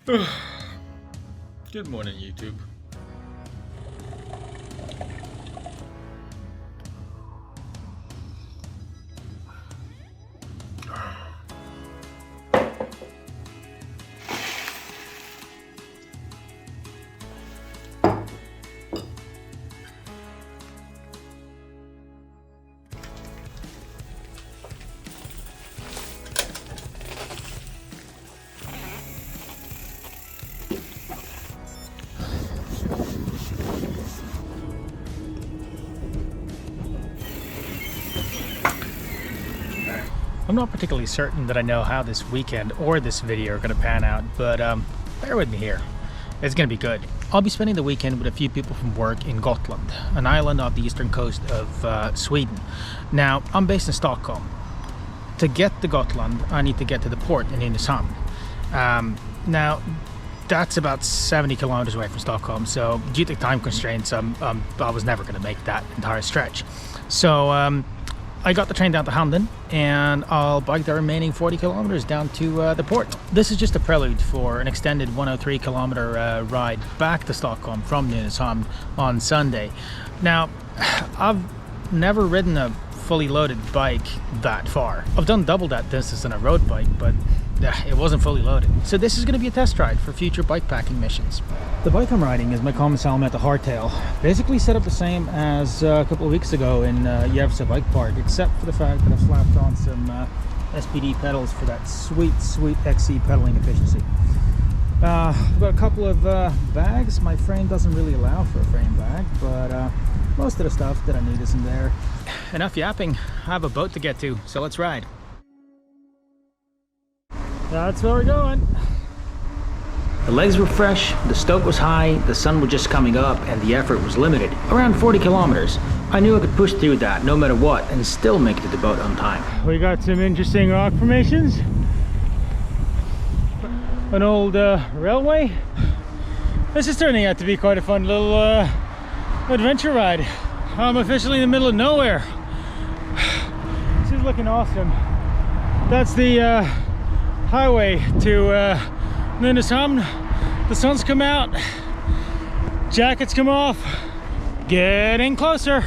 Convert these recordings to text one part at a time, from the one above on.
Good morning, YouTube. I'm not particularly certain that I know how this weekend or this video are going to pan out, but bear with me here. It's going to be good. I'll be spending the weekend with a few people from work in Gotland, an island off the eastern coast of Sweden. Now, I'm based in Stockholm. To get to Gotland, I need to get to the port in Nynäshamn. Now, that's about 70 kilometers away from Stockholm, so due to time constraints, I was never going to make that entire stretch. So, I got the train down to Hamden and I'll bike the remaining 40 kilometers down to the port. This is just a prelude for an extended 103 kilometer ride back to Stockholm from Nynäshamn on Sunday. Now, I've never ridden a fully loaded bike that far. I've done double that distance on a road bike, but it wasn't fully loaded. So this is going to be a test ride for future bikepacking missions. The bike I'm riding is my common Salmetta hardtail. Basically set up the same as a couple of weeks ago in Järvsö Bike Park, except for the fact that I've slapped on some SPD pedals for that sweet XC pedaling efficiency. I've got a couple of bags. My frame doesn't really allow for a frame bag, but most of the stuff that I need is in there. Enough yapping, I have a boat to get to, so let's ride. That's where we're going. The legs were fresh, the stoke was high, the sun was just coming up, and the effort was limited. Around 40 kilometers. I knew I could push through that no matter what and still make it to the boat on time. We got some interesting rock formations. An old railway. This is turning out to be quite a fun little adventure ride. I'm officially in the middle of nowhere. This is looking awesome. That's the highway to Nynäshamn. The sun's come out, jackets come off, getting closer.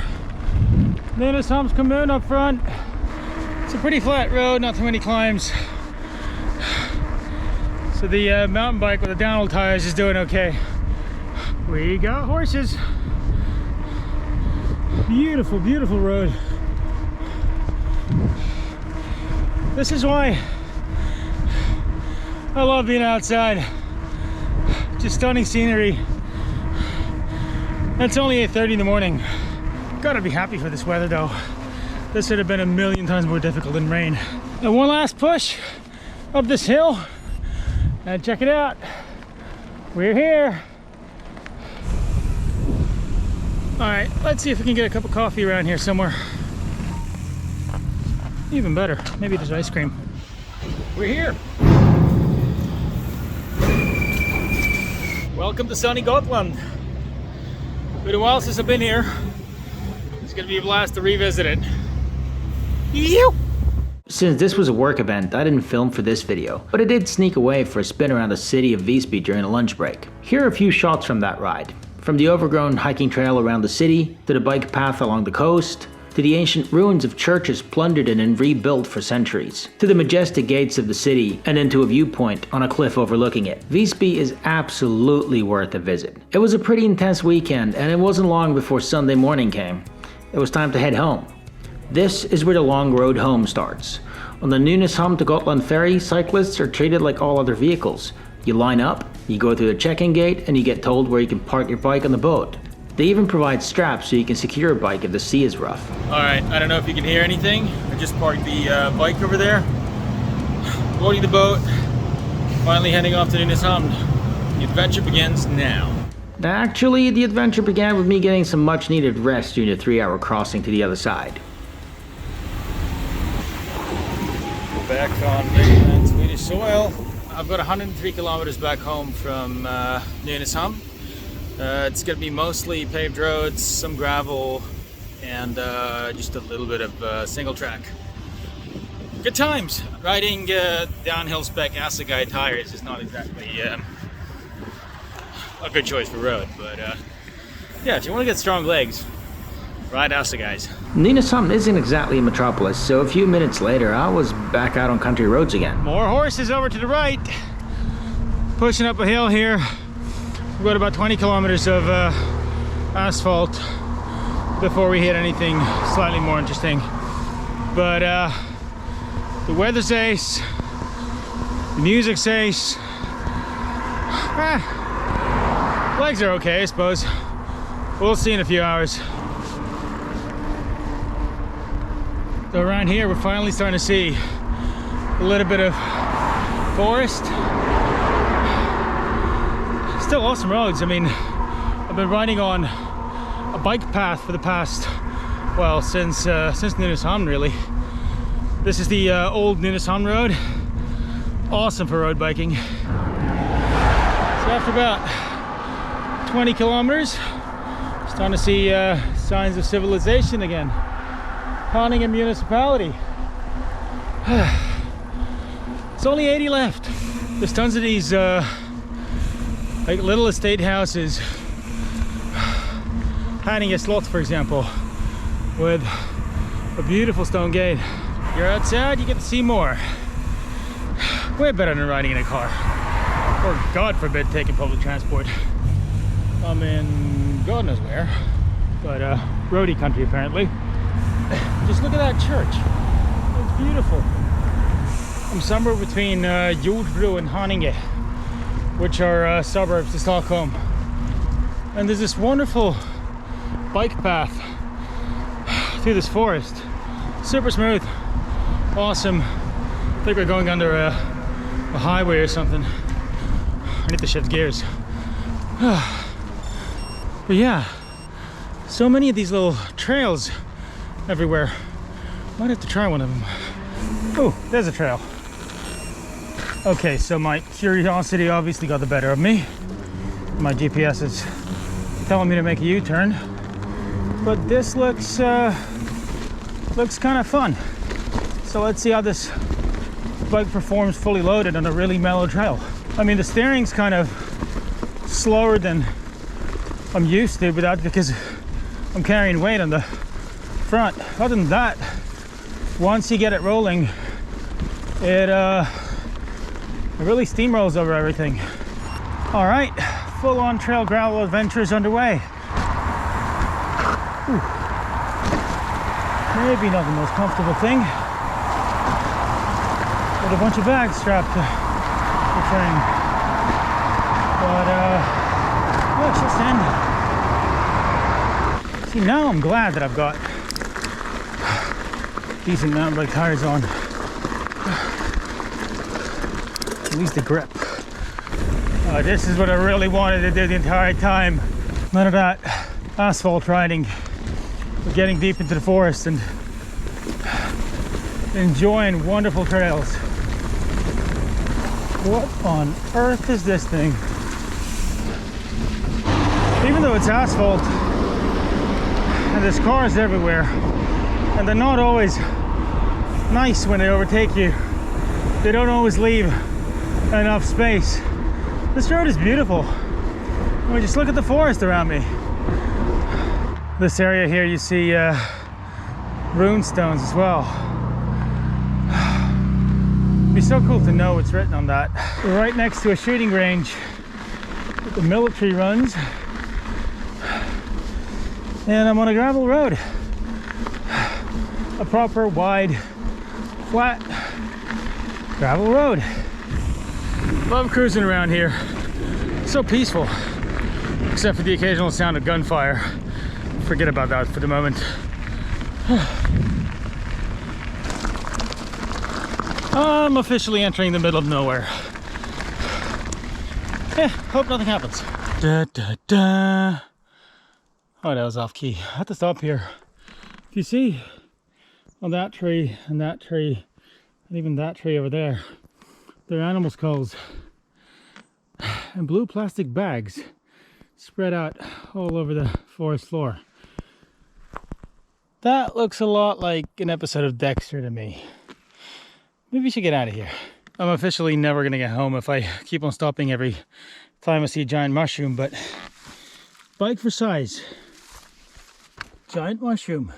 Nynäshamn's commune up front. It's a pretty flat road, not too many climbs. So the mountain bike with the downhill tires is doing okay. We got horses. Beautiful, beautiful road. This is why I love being outside. Just stunning scenery. It's only 8:30 in the morning. Gotta be happy for this weather though. This would have been a million times more difficult than rain. And one last push up this hill. And check it out. We're here. All right, let's see if we can get a cup of coffee around here somewhere. Even better, maybe there's ice cream. We're here. Welcome to sunny Gotland. Been a while since I've been here. It's gonna be a blast to revisit it. Since this was a work event, I didn't film for this video, but I did sneak away for a spin around the city of Visby during a lunch break. Here are a few shots from that ride. From the overgrown hiking trail around the city, to the bike path along the coast, to the ancient ruins of churches plundered and rebuilt for centuries, to the majestic gates of the city, and into a viewpoint on a cliff overlooking it. Visby is absolutely worth a visit. It was a pretty intense weekend, and it wasn't long before Sunday morning came. It was time to head home. This is where the long road home starts. On the Nynäshamn to Gotland ferry, cyclists are treated like all other vehicles. You line up, you go through the check-in gate, and you get told where you can park your bike on the boat. They even provide straps so you can secure a bike if the sea is rough. All right, I don't know if you can hear anything. I just parked the bike over there. Boarding the boat, finally heading off to Nynäshamn. The adventure begins now. Actually, the adventure began with me getting some much needed rest during the 3-hour crossing to the other side. We're back on mainland Swedish soil. I've got 103 kilometers back home from Nynäshamn. It's going to be mostly paved roads, some gravel, and just a little bit of single track. Good times. Riding downhill spec Escapades tires is not exactly a good choice for road, but yeah, if you want to get strong legs, ride Escapades. Nynäshamn isn't exactly a metropolis, so a few minutes later I was back out on country roads again. More horses over to the right. Pushing up a hill here. We've got about 20 kilometers of asphalt before we hit anything slightly more interesting. But the weather's ace, the music's ace. Legs are okay, I suppose. We'll see in a few hours. So around here we're finally starting to see a little bit of forest. Still awesome roads. I mean, I've been riding on a bike path for the past, well, since Nynäshamn really. This is the old Nynäshamn road. Awesome for road biking. So after about 20 kilometers, starting to see signs of civilization again. Haninge municipality. It's only 80 left. There's tons of these like little estate houses. Haninge slot, for example, with a beautiful stone gate. You're outside, you get to see more. Way better than riding in a car, or God forbid taking public transport. I'm in God knows where, but roadie country apparently. Just look at that church. It's beautiful. I'm somewhere between Jordbro and Haninge, which are suburbs to Stockholm. And there's this wonderful bike path through this forest. Super smooth. Awesome. I think we're going under a highway or something. I need to shift gears. But yeah, so many of these little trails everywhere. Might have to try one of them. Oh, there's a trail. Okay, so my curiosity obviously got the better of me. My GPS is telling me to make a U-turn, but this looks kind of fun. So let's see how this bike performs fully loaded on a really mellow trail. I mean, the steering's kind of slower than I'm used to, but that's because I'm carrying weight on the front. Other than that, once you get it rolling, it really steamrolls over everything. All right, full-on trail gravel adventures underway. Ooh. Maybe not the most comfortable thing, with a bunch of bags strapped to the train. But yeah, it's just in. See, now I'm glad that I've got decent mountain bike tires on. At least the grip. This is what I really wanted to do the entire time. None of that asphalt riding. We're getting deep into the forest and enjoying wonderful trails. What on earth is this thing? Even though it's asphalt and there's cars everywhere, and they're not always nice when they overtake you. They don't always leave enough space. This road is beautiful. I mean, just look at the forest around me. This area here, you see rune stones as well. It'd be so cool to know what's written on that. We're right next to a shooting range that the military runs, and I'm on a gravel road. A proper, wide, flat gravel road. Love cruising around here. So peaceful, except for the occasional sound of gunfire. Forget about that for the moment. I'm officially entering the middle of nowhere. Yeah, hope nothing happens. Da, da, da. Oh, that was off key. I have to stop here. If you see on that tree and that tree and even that tree over there, they're animal skulls and blue plastic bags spread out all over the forest floor. That looks a lot like an episode of Dexter to me. Maybe we should get out of here. I'm officially never gonna get home if I keep on stopping every time I see a giant mushroom, but bike for size. Giant mushroom.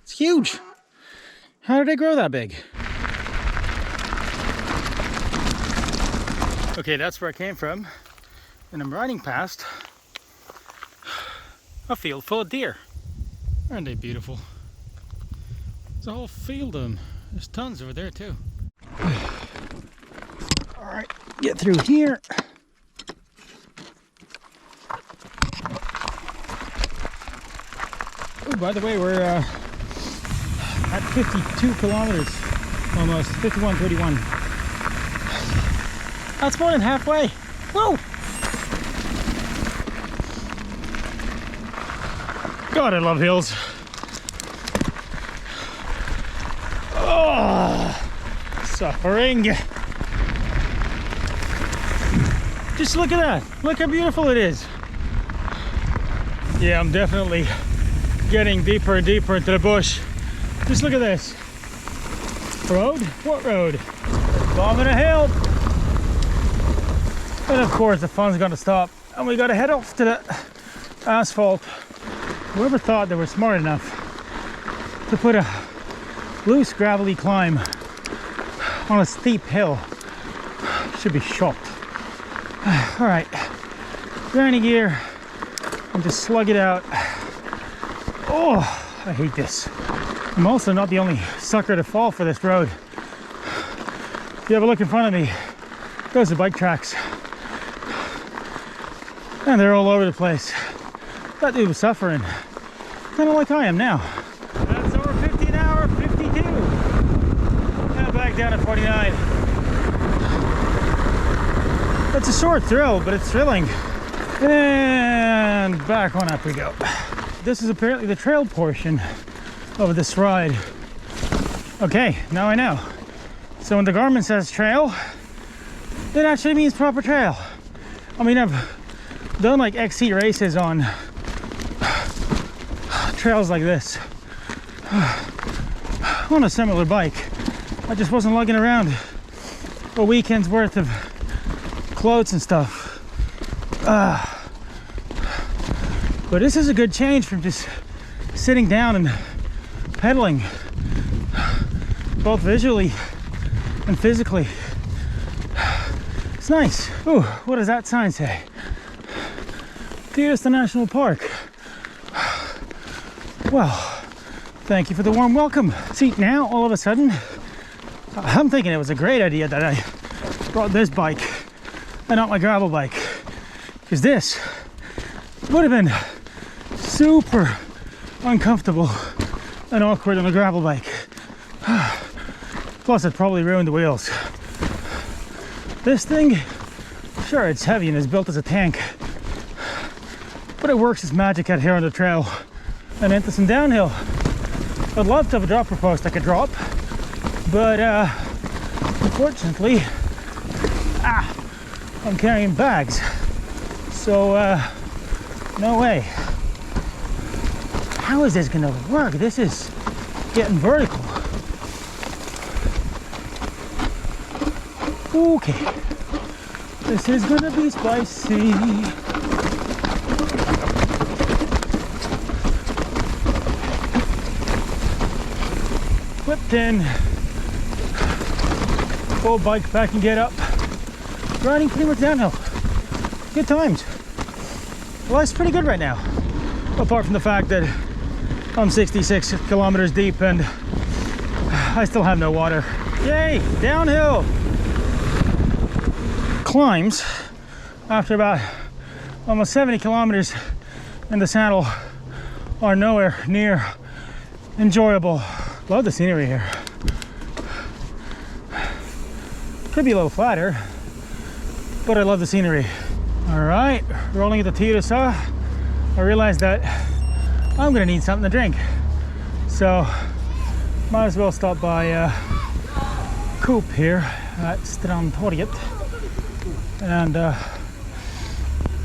It's huge. How did they grow that big? Okay, that's where I came from. And I'm riding past a field full of deer. Aren't they beautiful? There's a whole field of them. There's tons over there too. All right, get through here. Oh, by the way, we're at 52 kilometers, almost 51:31. That's more than halfway. Whoa! God, I love hills. Oh, suffering. Just look at that. Look how beautiful it is. Yeah, I'm definitely getting deeper and deeper into the bush. Just look at this. Road? What road? Bottom of the hill. And of course the fun's gonna stop. And we gotta head off to the asphalt. Whoever thought they were smart enough to put a loose gravelly climb on a steep hill should be shocked. All right, granny gear and just slug it out. Oh, I hate this. I'm also not the only sucker to fall for this road. If you have a look in front of me, those are bike tracks. And they're all over the place. That dude was suffering, kind of like I am now. That's over 50 an hour, 52. Now back down to 49. It's a short thrill, but it's thrilling. And back on up we go. This is apparently the trail portion of this ride. Okay, now I know. So when the Garmin says trail, it actually means proper trail. I mean, I've done like XC races on trails like this on a similar bike. I just wasn't lugging around a weekend's worth of clothes and stuff. But this is a good change from just sitting down and pedaling, both visually and physically. It's nice. Ooh, what does that sign say? Theodista National Park. Well, thank you for the warm welcome. See, now all of a sudden, I'm thinking it was a great idea that I brought this bike and not my gravel bike, because this would have been super uncomfortable and awkward on a gravel bike. Plus, it probably ruined the wheels. This thing, sure, it's heavy and is built as a tank, but it works its magic out here on the trail and into some downhill. I'd love to have a dropper post I could drop, but unfortunately, I'm carrying bags, so no way. How is this gonna work? This is getting vertical. Okay, this is gonna be spicy. Whipped in, full bike pack and get up, riding pretty much downhill. Good times. Life's pretty good right now, apart from the fact that I'm 66 kilometers deep and I still have no water. Yay, downhill! Climbs after about almost 70 kilometers in the saddle are nowhere near enjoyable. Love the scenery here. Could be a little flatter, but I love the scenery. All right, rolling at the Theodista, I realized that I'm gonna need something to drink. So, might as well stop by Coop here at Strandtorget and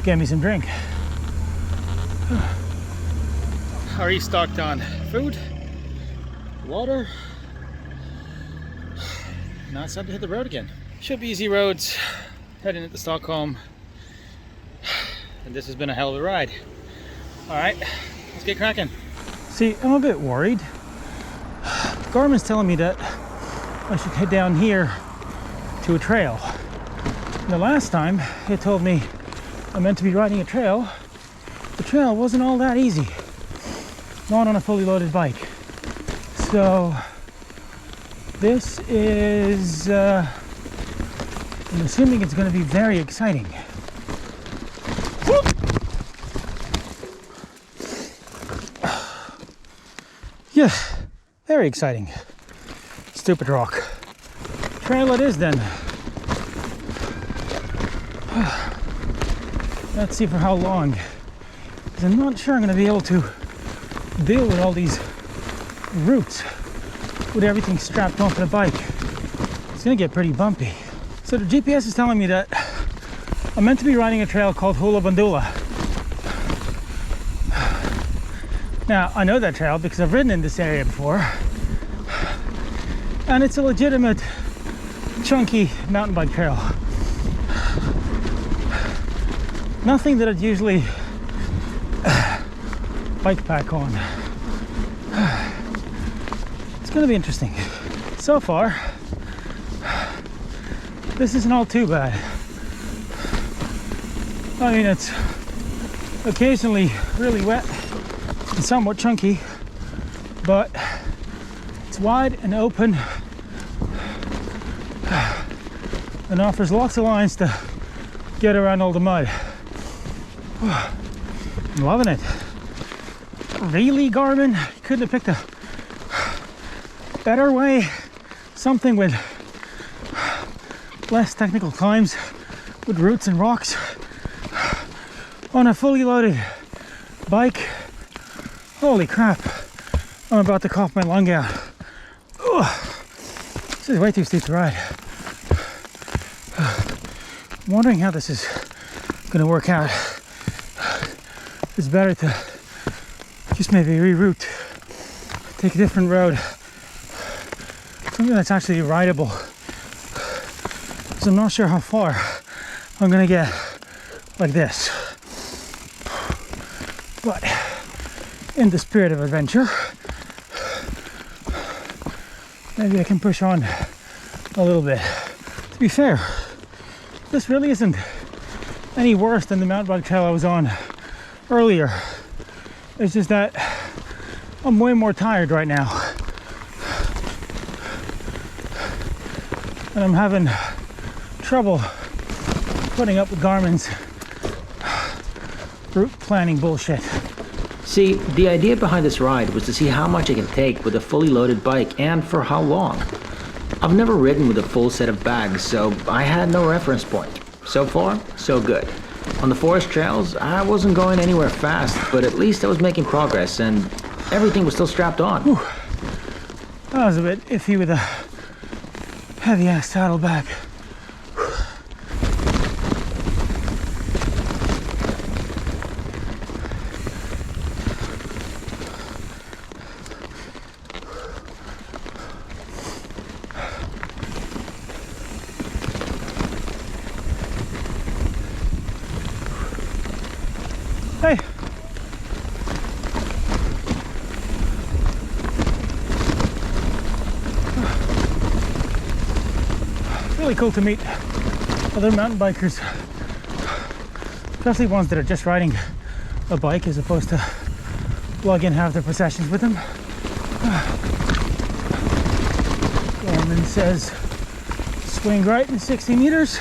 get me some drink. Are you stocked on food, water, now it's time to hit the road again. Should be easy roads heading into Stockholm. And this has been a hell of a ride. All right, let's get cracking. See, I'm a bit worried. Garmin's telling me that I should head down here to a trail. The last time it told me I meant to be riding a trail, the trail wasn't all that easy. Not on a fully loaded bike. So this is, I'm assuming it's going to be very exciting. Whoop! Yeah, very exciting. Stupid rock. Trail it is then. Let's see for how long. Because I'm not sure I'm going to be able to deal with all these roots with everything strapped onto the bike. It's going to get pretty bumpy. So the GPS is telling me that I'm meant to be riding a trail called Hula Bandula. Now, I know that trail because I've ridden in this area before. And it's a legitimate, chunky mountain bike trail. Nothing that I'd usually bike pack on. It's going to be interesting. So far, this isn't all too bad. I mean, it's occasionally really wet and somewhat chunky, but it's wide and open and offers lots of lines to get around all the mud. I'm loving it. Really, Garmin? You couldn't have picked a better way? Something with less technical climbs, with roots and rocks, on a fully loaded bike. Holy crap. I'm about to cough my lung out. This is way too steep to ride. I'm wondering how this is going to work out. It's better to just maybe reroute, take a different road, something that's actually rideable. So I'm not sure how far I'm gonna get like this. But in the spirit of adventure, maybe I can push on a little bit. To be fair, this really isn't any worse than the mountain bike trail I was on earlier. It's just that I'm way more tired right now. And I'm having trouble putting up with Garmin's route planning bullshit. See, the idea behind this ride was to see how much I can take with a fully loaded bike and for how long. I've never ridden with a full set of bags, so I had no reference point. So far, so good. On the forest trails, I wasn't going anywhere fast, but at least I was making progress and everything was still strapped on. Whew. I was a bit iffy with a heavy-ass saddlebag. Hey! Really cool to meet other mountain bikers, especially ones that are just riding a bike as opposed to lug in half their possessions with them. Garmin says swing right in 60 meters.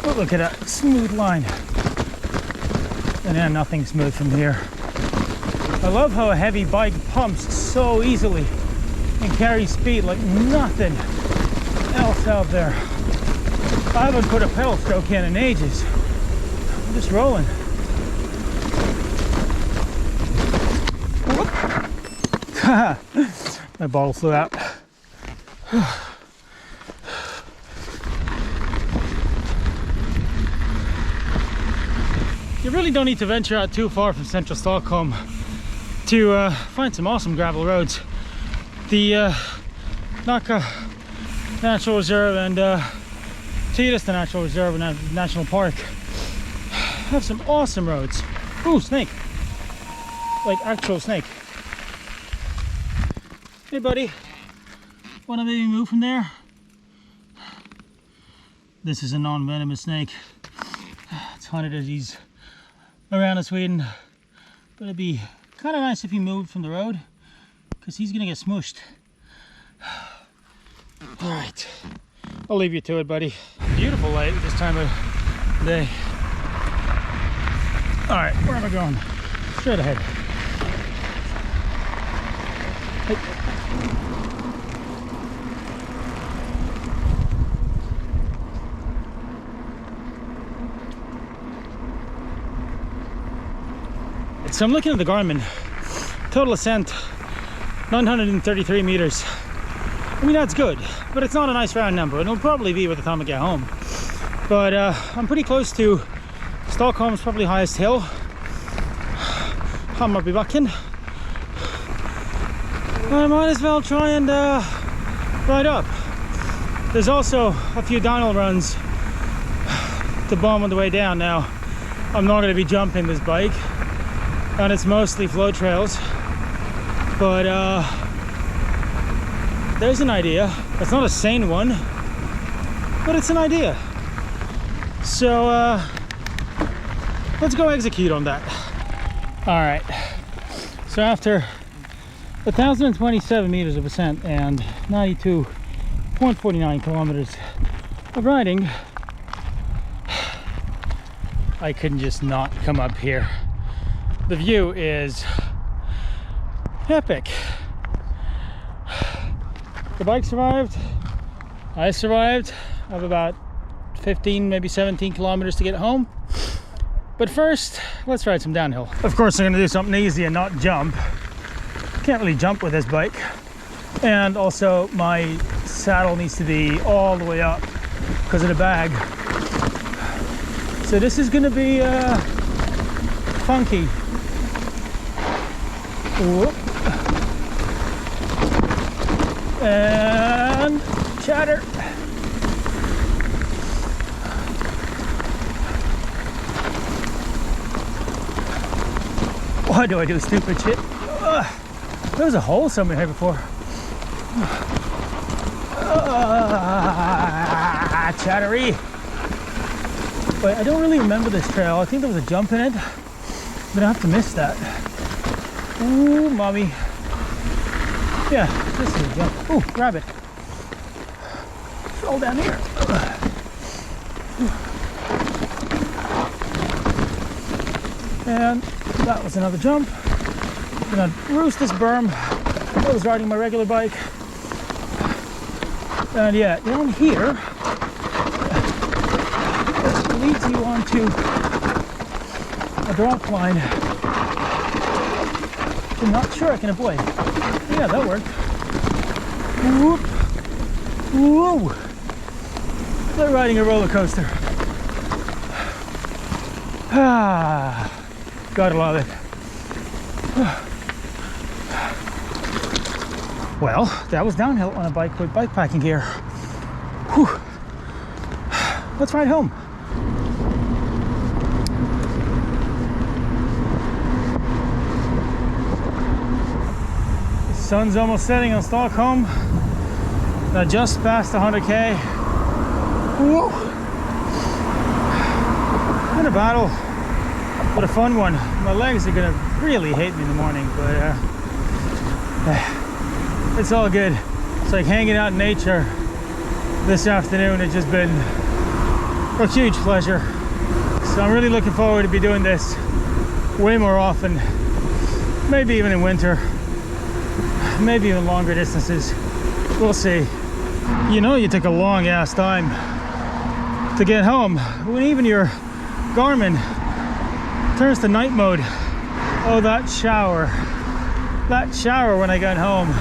Oh, look at that smooth line. And then nothing smooth from here. I love how a heavy bike pumps so easily and carries speed like nothing else out there. I haven't put a pedal stroke in ages. I'm just rolling. My bottle flew out. You really don't need to venture out too far from central Stockholm to find some awesome gravel roads. The Naka Natural Reserve and Titas Natural Reserve and National Park have some awesome roads. Ooh, snake. Like actual snake. Hey buddy, wanna maybe move from there? This is a non-venomous snake. It's hunted as he's around in Sweden. But it'd be kind of nice if he moved from the road, because he's gonna get smushed. All right, I'll leave you to it, buddy. Beautiful light this time of day. All right, where am I going? Straight ahead. Hey. So I'm looking at the Garmin. Total ascent, 933 meters. I mean, that's good, but it's not a nice round number. It'll probably be by the time I get home. But I'm pretty close to Stockholm's probably highest hill, Hammarbybacken. I might as well try and ride up. There's also a few downhill runs to bomb on the way down. Now, I'm not going to be jumping this bike, and it's mostly flow trails, but there's an idea. It's not a sane one, but it's an idea. So let's go execute on that. All right, so after 1,027 meters of ascent and 92.49 kilometers of riding, I couldn't just not come up here. The view is epic. The bike survived, I survived. I have about 15, maybe 17 kilometers to get home. But first, let's ride some downhill. Of course, I'm gonna do something easy and not jump. Can't really jump with this bike. And also my saddle needs to be all the way up because of the bag. So this is gonna be funky. Whoop. And chatter. Why do I do stupid shit? There was a hole somewhere here before. Chattery. But I don't really remember this trail. I think there was a jump in it, but I have to miss that. Ooh, mommy. Yeah, this is a jump. Ooh, rabbit. It's all down here. And that was another jump. I'm gonna roost this berm. I was riding my regular bike. And yeah, down here, it leads you onto a drop line. I'm not sure I can avoid. Yeah, that worked. Whoop. Whoa. They're riding a roller coaster. Ah, gotta love it. Well, that was downhill on a bike with bikepacking gear. Whew. Let's ride home. The sun's almost setting on Stockholm. Now just past 100k. Whoa. Been a battle, but a fun one. My legs are gonna really hate me in the morning, but it's all good. It's like hanging out in nature this afternoon. It's just been a huge pleasure. So I'm really looking forward to be doing this way more often. Maybe even in winter. Maybe even longer distances. We'll see. You know, you took a long ass time to get home when even your Garmin turns to night mode. Oh, that shower when I got home,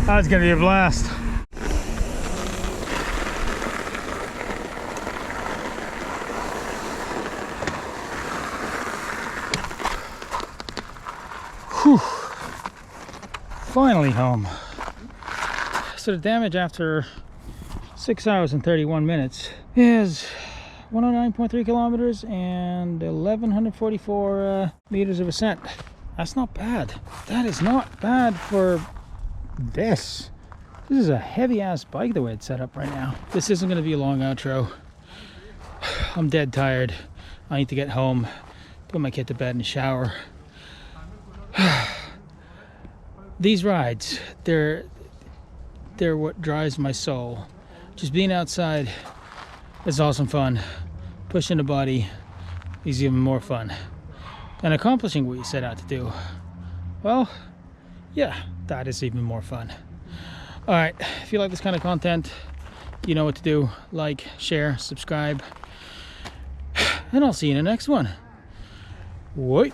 that's gonna be a blast. Whew. Finally home. So the damage after 6 hours and 31 minutes is 109.3 kilometers and 1144 meters of ascent. That's not bad. That is not bad for this. This is a heavy ass bike the way it's set up right now. This isn't going to be a long outro. I'm dead tired. I need to get home, put my kid to bed and shower. These rides, they're what drives my soul. Just being outside is awesome fun. Pushing the body is even more fun. And accomplishing what you set out to do, well, yeah, that is even more fun. All right, if you like this kind of content, you know what to do. Like, share, subscribe, and I'll see you in the next one. Wait.